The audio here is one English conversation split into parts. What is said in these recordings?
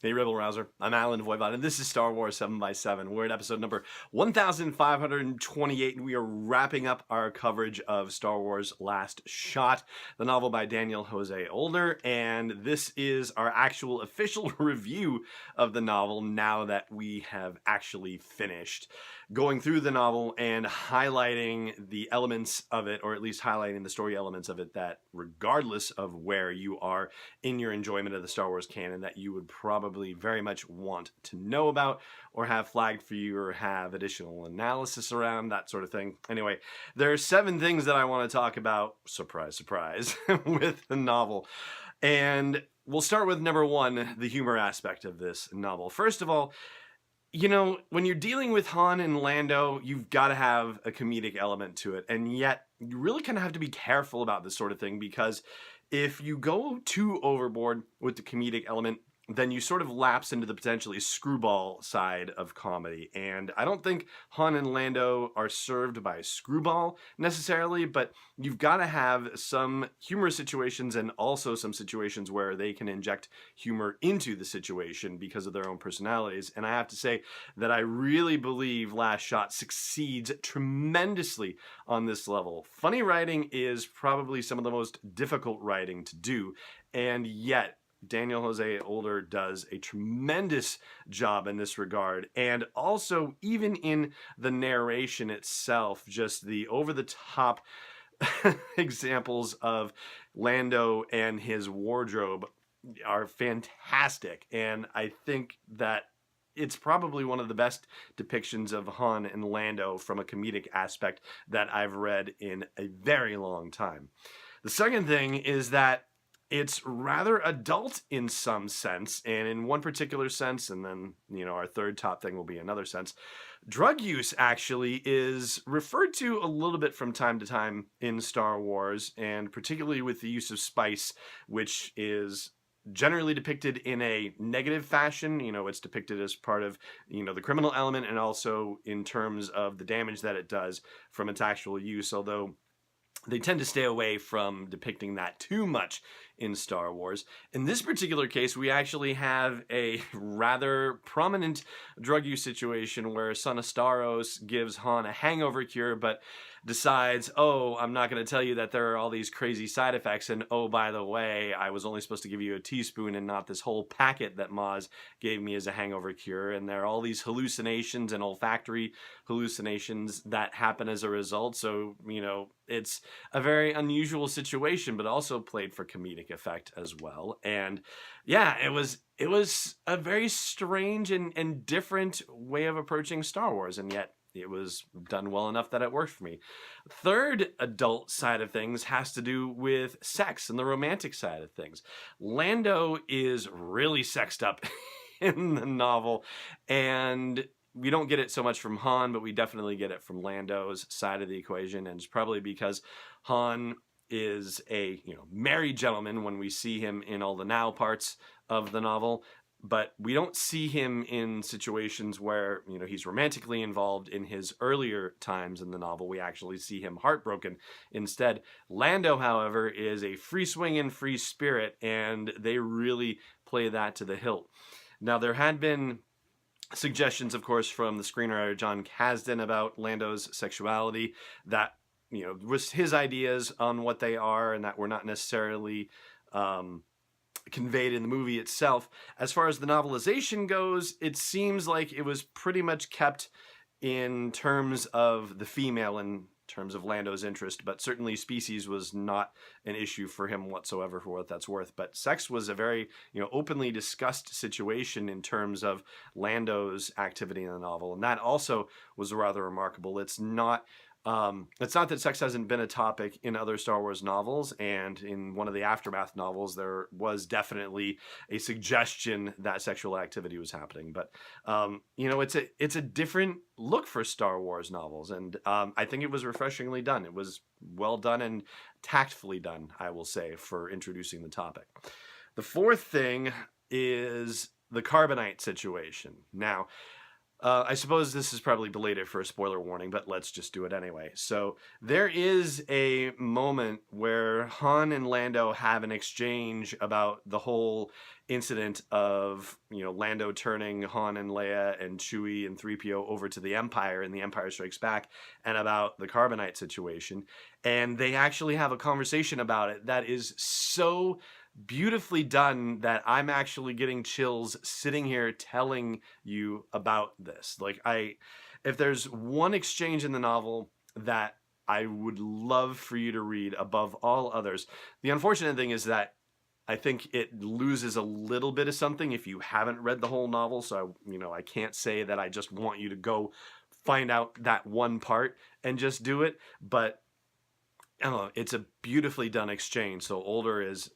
Hey Rebel Rouser, I'm Alan Voivod, and this is Star Wars 7x7. We're at episode number 1528, and we are wrapping up our coverage of Star Wars Last Shot, the novel by Daniel Jose Older, and this is our actual official review of the novel now that we have actually finished going through the novel and highlighting the elements of it, or at least highlighting the story elements of it that, regardless of where you are in your enjoyment of the Star Wars canon, that you would probably very much want to know about or have flagged for you or have additional analysis around, that sort of thing. Anyway, there are 7 things that I want to talk about, surprise, surprise, with the novel. And we'll start with number 1, the humor aspect of this novel. First of all, you know, when you're dealing with Han and Lando, you've got to have a comedic element to it. And yet, you really kind of have to be careful about this sort of thing, because if you go too overboard with the comedic element, then you sort of lapse into the potentially screwball side of comedy. And I don't think Han and Lando are served by screwball necessarily, but you've got to have some humorous situations and also some situations where they can inject humor into the situation because of their own personalities. And I have to say that I really believe Last Shot succeeds tremendously on this level. Funny writing is probably some of the most difficult writing to do, and yet Daniel Jose Older does a tremendous job in this regard. And also, even in the narration itself, just the over-the-top examples of Lando and his wardrobe are fantastic. And I think that it's probably one of the best depictions of Han and Lando from a comedic aspect that I've read in a very long time. The second thing is that it's rather adult in some sense, and in one particular sense, and then, you know, our third top thing will be another sense. Drug use actually is referred to a little bit from time to time in Star Wars, and particularly with the use of spice, which is generally depicted in a negative fashion. You know, it's depicted as part of, you know, the criminal element, and also in terms of the damage that it does from its actual use, although they tend to stay away from depicting that too much in Star Wars. In this particular case, we actually have a rather prominent drug use situation where Son of Staros gives Han a hangover cure, but decides, oh, I'm not going to tell you that there are all these crazy side effects, and oh, by the way, I was only supposed to give you a teaspoon and not this whole packet that Maz gave me as a hangover cure, and there are all these hallucinations and olfactory hallucinations that happen as a result. So, you know, it's a very unusual situation, but also played for comedic effect as well. And yeah, it was a very strange and different way of approaching Star Wars, and yet it was done well enough that it worked for me. Third adult side of things has to do with sex and the romantic side of things. Lando is really sexed up in the novel, and we don't get it so much from Han, but we definitely get it from Lando's side of the equation, and it's probably because Han is a, you know, married gentleman when we see him in all the now parts of the novel, but we don't see him in situations where, you know, he's romantically involved in his earlier times in the novel. We actually see him heartbroken instead. Lando, however, is a free swinging free spirit, and they really play that to the hilt. Now, there had been suggestions, of course, from the screenwriter John Kasdan about Lando's sexuality that, you know, was his ideas on what they are and that were not necessarily conveyed in the movie itself. As far as the novelization goes, it seems like it was pretty much kept in terms of the female, in terms of Lando's interest, but certainly species was not an issue for him whatsoever, for what that's worth. But sex was a very, you know, openly discussed situation in terms of Lando's activity in the novel, and that also was rather remarkable. It's not that sex hasn't been a topic in other Star Wars novels, and in one of the Aftermath novels, there was definitely a suggestion that sexual activity was happening. But you know, it's a different look for Star Wars novels, and I think it was refreshingly done. It was well done and tactfully done, I will say, for introducing the topic. The fourth thing is the carbonite situation. Now, I suppose this is probably belated for a spoiler warning, but let's just do it anyway. So there is a moment where Han and Lando have an exchange about the whole incident of, Lando turning Han and Leia and Chewie and 3PO over to the Empire and the Empire Strikes Back, and about the carbonite situation. And they actually have a conversation about it that is so beautifully done that I'm actually getting chills sitting here telling you about this. If there's one exchange in the novel that I would love for you to read above all others, the unfortunate thing is that I think it loses a little bit of something if you haven't read the whole novel. So, I can't say that I just want you to go find out that one part and just do it. But I don't know, it's a beautifully done exchange. So Older is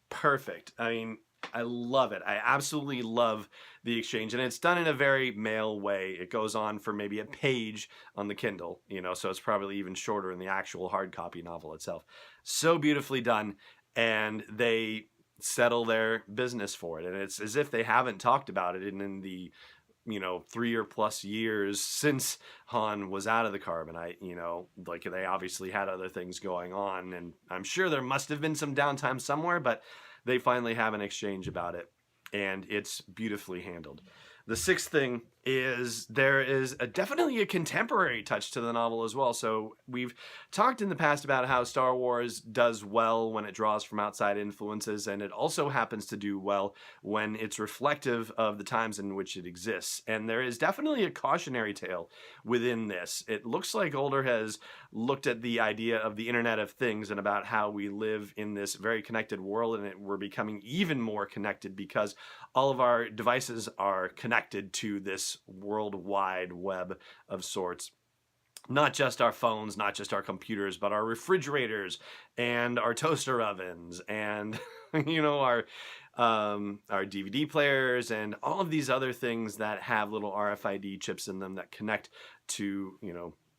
perfect. I mean, I love it. I absolutely love the exchange, and it's done in a very male way. It goes on for maybe a page on the Kindle, so it's probably even shorter in the actual hard copy novel itself. So beautifully done, and they settle their business for it, and it's as if they haven't talked about it in the 3 or plus years since Han was out of the carbonite. They obviously had other things going on, and I'm sure there must have been some downtime somewhere, but they finally have an exchange about it, and it's beautifully handled. The sixth thing is there is definitely a contemporary touch to the novel as well. So we've talked in the past about how Star Wars does well when it draws from outside influences, and it also happens to do well when it's reflective of the times in which it exists. And there is definitely a cautionary tale within this. It looks like Older has looked at the idea of the Internet of Things and about how we live in this very connected world, and we're becoming even more connected because all of our devices are connected to this worldwide web of sorts. Not just our phones, not just our computers, but our refrigerators and our toaster ovens and our DVD players and all of these other things that have little RFID chips in them that connect to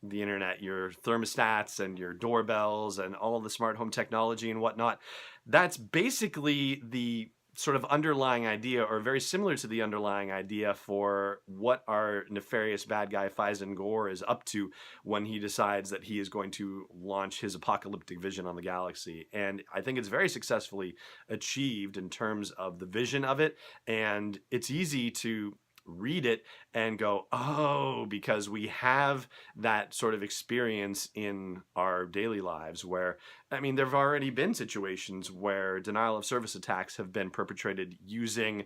the internet, your thermostats and your doorbells and all of the smart home technology and whatnot. That's basically the sort of underlying idea, or very similar to the underlying idea, for what our nefarious bad guy Phison Gore is up to when he decides that he is going to launch his apocalyptic vision on the galaxy. And I think it's very successfully achieved in terms of the vision of it, and it's easy to read it and go, oh, because we have that sort of experience in our daily lives where, there have already been situations where denial of service attacks have been perpetrated using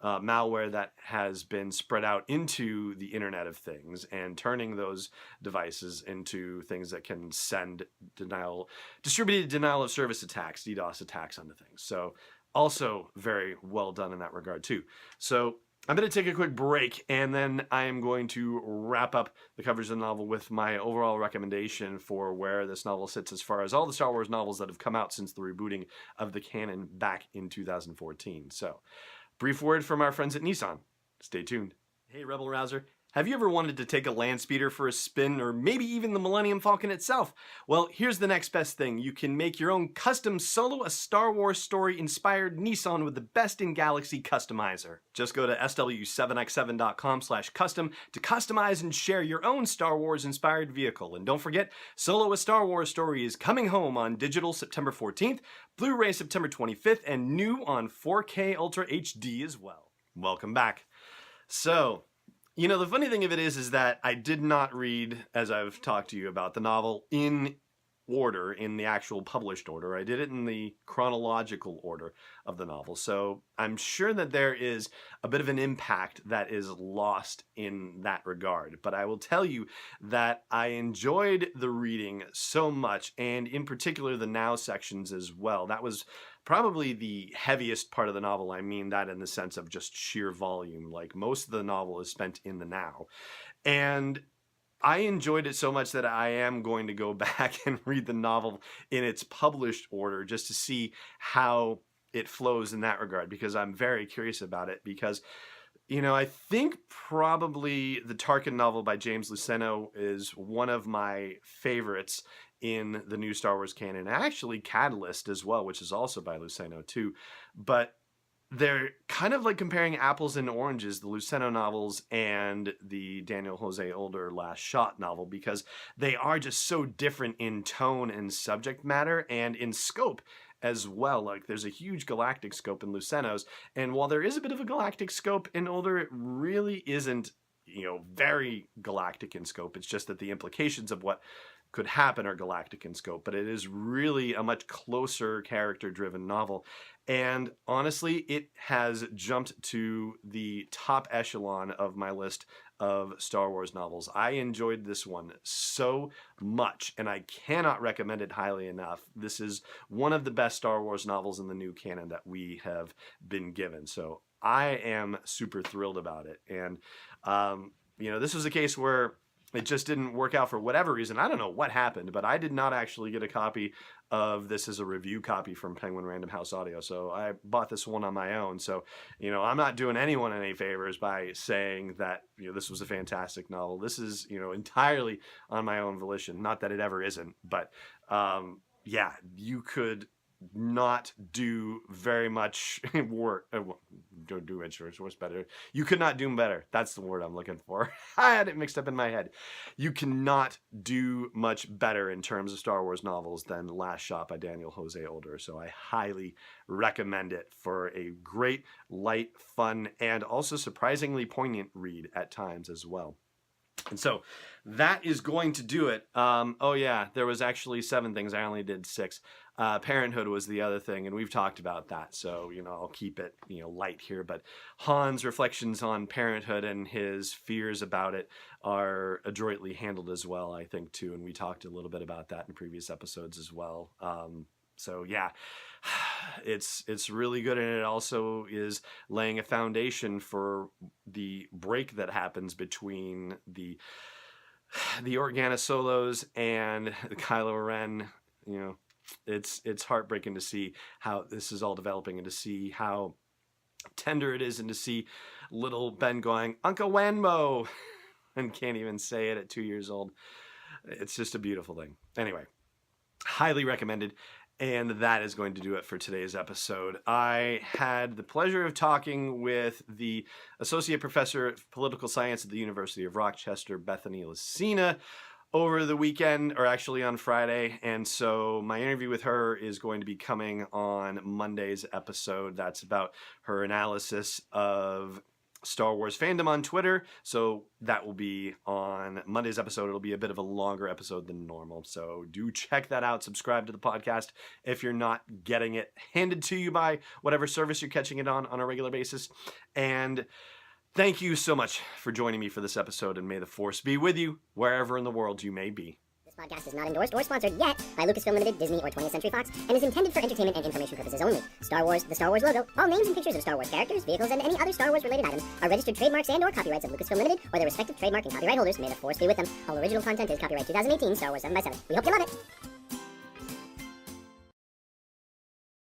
malware that has been spread out into the Internet of Things and turning those devices into things that can send distributed denial of service attacks, DDoS attacks onto things. So also very well done in that regard too. So I'm going to take a quick break, and then I am going to wrap up the coverage of the novel with my overall recommendation for where this novel sits as far as all the Star Wars novels that have come out since the rebooting of the canon back in 2014. So, brief word from our friends at Nissan. Stay tuned. Hey, Rebel Rouser. Have you ever wanted to take a land speeder for a spin, or maybe even the Millennium Falcon itself? Well, here's the next best thing. You can make your own custom Solo, a Star Wars story-inspired Nissan with the best-in-galaxy customizer. Just go to sw7x7.com/custom to customize and share your own Star Wars-inspired vehicle. And don't forget, Solo, a Star Wars story is coming home on digital September 14th, Blu-ray September 25th, and new on 4K Ultra HD as well. Welcome back. So, the funny thing of it is that I did not read, as I've talked to you about, the novel in order, in the actual published order. I did it in the chronological order of the novel. So I'm sure that there is a bit of an impact that is lost in that regard. But I will tell you that I enjoyed the reading so much, and in particular the now sections as well. That was probably the heaviest part of the novel. I mean that in the sense of just sheer volume. Like, most of the novel is spent in the now. And I enjoyed it so much that I am going to go back and read the novel in its published order just to see how it flows in that regard, because I'm very curious about it. Because, I think probably the Tarkin novel by James Luceno is one of my favorites in the new Star Wars canon. Actually, Catalyst as well, which is also by Luceno too. But they're kind of like comparing apples and oranges, the Luceno novels and the Daniel Jose Older Last Shot novel, because they are just so different in tone and subject matter and in scope as well. Like, there's a huge galactic scope in Luceno's, and while there is a bit of a galactic scope in Older, it really isn't, very galactic in scope. It's just that the implications of what could happen are galactic in scope, but it is really a much closer character-driven novel. And honestly, it has jumped to the top echelon of my list of Star Wars novels. I enjoyed this one so much, and I cannot recommend it highly enough. This is one of the best Star Wars novels in the new canon that we have been given. So I am super thrilled about it. And, this was a case where it just didn't work out for whatever reason. I don't know what happened, but I did not actually get a copy of this as a review copy from Penguin Random House Audio. So I bought this one on my own. So, I'm not doing anyone any favors by saying that, this was a fantastic novel. This is, entirely on my own volition. Not that it ever isn't, but you could not do very much work. Don't do insurance. What's better? You could not do better. That's the word I'm looking for. I had it mixed up in my head. You cannot do much better in terms of Star Wars novels than Last Shot by Daniel Jose Older. So I highly recommend it for a great, light, fun, and also surprisingly poignant read at times as well. And so that is going to do it. There was actually 7 things. I only did 6. Parenthood was the other thing, and we've talked about that. So, I'll keep it, light here. But Han's reflections on parenthood and his fears about it are adroitly handled as well, I think, too. And we talked a little bit about that in previous episodes as well. It's really good, and it also is laying a foundation for the break that happens between the Organa Solos and Kylo Ren. It's heartbreaking to see how this is all developing, and to see how tender it is, and to see little Ben going, Uncle Wenmo, and can't even say it at 2 years old. It's just a beautiful thing. Anyway, highly recommended. And that is going to do it for today's episode. I had the pleasure of talking with the Associate Professor of Political Science at the University of Rochester, Bethany Lucena, over the weekend, or actually on Friday. And so my interview with her is going to be coming on Monday's episode. That's about her analysis of Star Wars fandom on Twitter. So that will be on Monday's episode. It'll be a bit of a longer episode than normal. So do check that out. Subscribe to the podcast if you're not getting it handed to you by whatever service you're catching it on a regular basis. And thank you so much for joining me for this episode, and may the Force be with you wherever in the world you may be. This podcast is not endorsed or sponsored yet by Lucasfilm Limited, Disney, or 20th Century Fox, and is intended for entertainment and information purposes only. Star Wars, the Star Wars logo, all names and pictures of Star Wars characters, vehicles, and any other Star Wars-related items are registered trademarks and/or copyrights of Lucasfilm Limited or their respective trademark and copyright holders. May the Force be with them. All original content is copyright 2018 Star Wars 7x7. We hope you love it.